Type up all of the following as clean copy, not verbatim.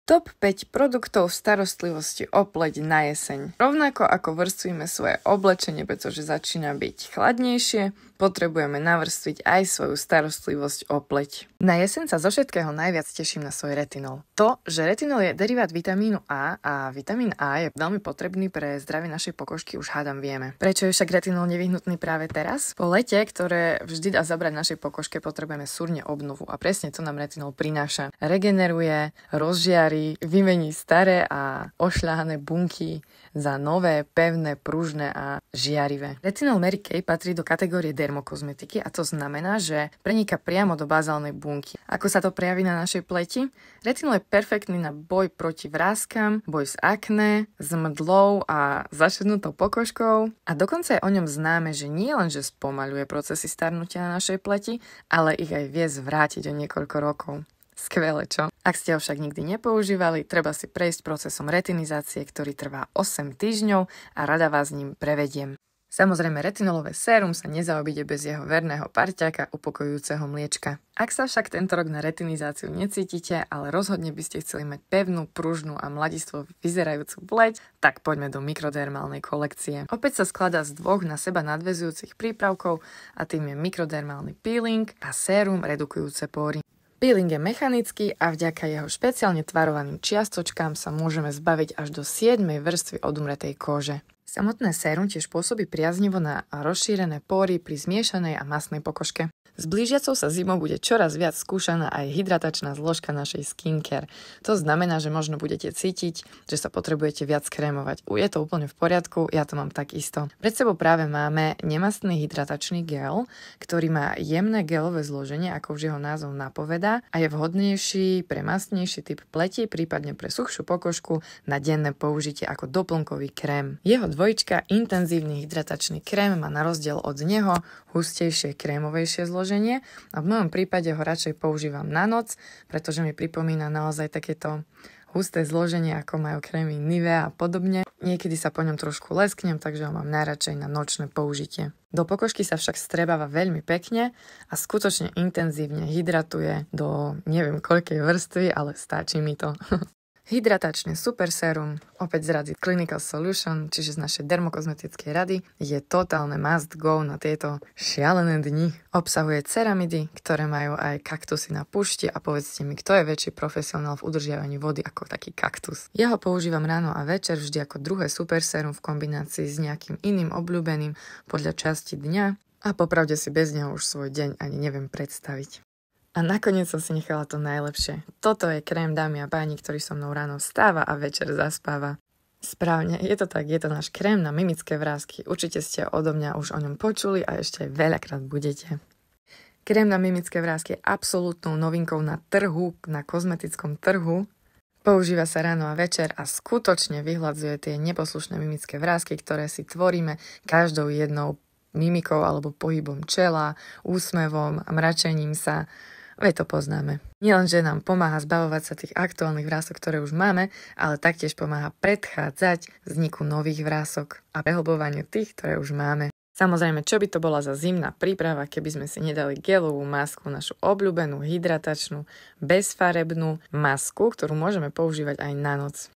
Top 5 produktov v starostlivosti o pleť na jeseň. Rovnako ako vrstvíme svoje oblečenie, pretože začína byť chladnejšie, potrebujeme navrstviť aj svoju starostlivosť o pleť. Na jeseň sa zo všetkého najviac teším na svoj retinol. To, že retinol je derivát vitamínu A a vitamín A je veľmi potrebný pre zdravie našej pokožky, už hádam vieme. Prečo je však retinol nevyhnutný práve teraz? Po lete, ktoré vždy dá zabrať našej pokožke, potrebujeme súrne obnovu a presne to nám retinol prináša. Regeneruje, rozžiari, vymení staré a ošľahané bunky za nové, pevné, pružné a žiarivé. Retinol Mary Kay patrí do kategórie dermokozmetiky a to znamená, že preniká priamo do bazálnej bunky. Ako sa to prejaví na našej pleti? Retinol je perfektný na boj proti vráskam, boj s akné, s mdlou a zašednutou pokožkou a dokonca je o ňom známe, že nie len, že spomaľuje procesy starnutia na našej pleti, ale ich aj vie zvrátiť o niekoľko rokov. Skvelé, čo? Ak ste ho však nikdy nepoužívali, treba si prejsť procesom retinizácie, ktorý trvá 8 týždňov a rada vás ním prevediem. Samozrejme, retinolové sérum sa nezaobíde bez jeho verného parťáka upokojujúceho mliečka. Ak sa však tento rok na retinizáciu necítite, ale rozhodne by ste chceli mať pevnú, pružnú a mladistvo vyzerajúcu pleť, tak poďme do mikrodermálnej kolekcie. Opäť sa skladá z dvoch na seba nadväzujúcich prípravkov a tým je mikrodermálny peeling a sérum redukujúce pory. Peeling je mechanický a vďaka jeho špeciálne tvarovaným čiastočkám sa môžeme zbaviť až do 7. vrstvy odumretej kože. Samotné sérum tiež pôsobí priaznivo na rozšírené pory pri zmiešanej a masnej pokožke. S blížiacou sa zimou bude čoraz viac skúšaná aj hydratačná zložka našej skincare. To znamená, že možno budete cítiť, že sa potrebujete viac krémovať. Je to úplne v poriadku, ja to mám takisto. Pred sebou práve máme nemastný hydratačný gel, ktorý má jemné gelové zloženie, ako už jeho názov napovedá, a je vhodnejší pre mastnejší typ pleti, prípadne pre suchšiu pokožku na denné použitie ako doplnkový krém. Jeho dvojička intenzívny hydratačný krém má na rozdiel od neho hustejšie krémovejšie zloženie a v mojom prípade ho radšej používam na noc, pretože mi pripomína naozaj takéto husté zloženie, ako majú krémy Nivea a podobne. Niekedy sa po ňom trošku lesknem, takže ho mám najradšej na nočné použitie. Do pokožky sa však strebáva veľmi pekne a skutočne intenzívne hydratuje do neviem koľkej vrstvy, ale stačí mi to. Hydratačný super sérum, opäť z rady Clinical Solution, čiže z našej dermokozmetickej rady, je totálne must go na tieto šialené dni. Obsahuje ceramidy, ktoré majú aj kaktusy na pušti a povedzte mi, kto je väčší profesionál v udržiavaní vody ako taký kaktus. Ja ho používam ráno a večer vždy ako druhé super sérum v kombinácii s nejakým iným obľúbeným podľa časti dňa a popravde si bez neho už svoj deň ani neviem predstaviť. A nakoniec som si nechala to najlepšie. Toto je krém, dámy a páni, ktorý so mnou ráno vstáva a večer zaspáva. Správne, je to tak, je to náš krém na mimické vrásky. Určite ste odo mňa už o ňom počuli a ešte aj veľakrát budete. Krém na mimické vrásky je absolútnou novinkou na trhu, na kozmetickom trhu. Používa sa ráno a večer a skutočne vyhľadzuje tie neposlušné mimické vrásky, ktoré si tvoríme každou jednou mimikou alebo pohybom čela, úsmevom a mračením sa. Veď to poznáme. Nielenže nám pomáha zbavovať sa tých aktuálnych vrások, ktoré už máme, ale taktiež pomáha predchádzať vzniku nových vrások a prehlbovaniu tých, ktoré už máme. Samozrejme, čo by to bola za zimná príprava, keby sme si nedali gelovú masku, našu obľúbenú hydratačnú, bezfarebnú masku, ktorú môžeme používať aj na noc.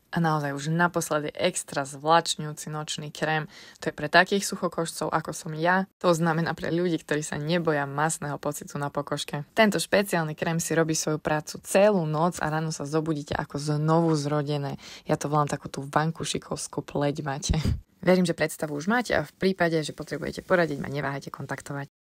A naozaj už naposledy extra zvlačňujúci nočný krém. To je pre takých suchokožcov, ako som ja. To znamená pre ľudí, ktorí sa neboja masného pocitu na pokožke. Tento špeciálny krém si robí svoju prácu celú noc a ráno sa zobudíte ako znovu zrodené. Ja to volám takú tú vankušikovskú pleť máte. Verím, že predstavu už máte a v prípade, že potrebujete poradiť, ma neváhajte kontaktovať.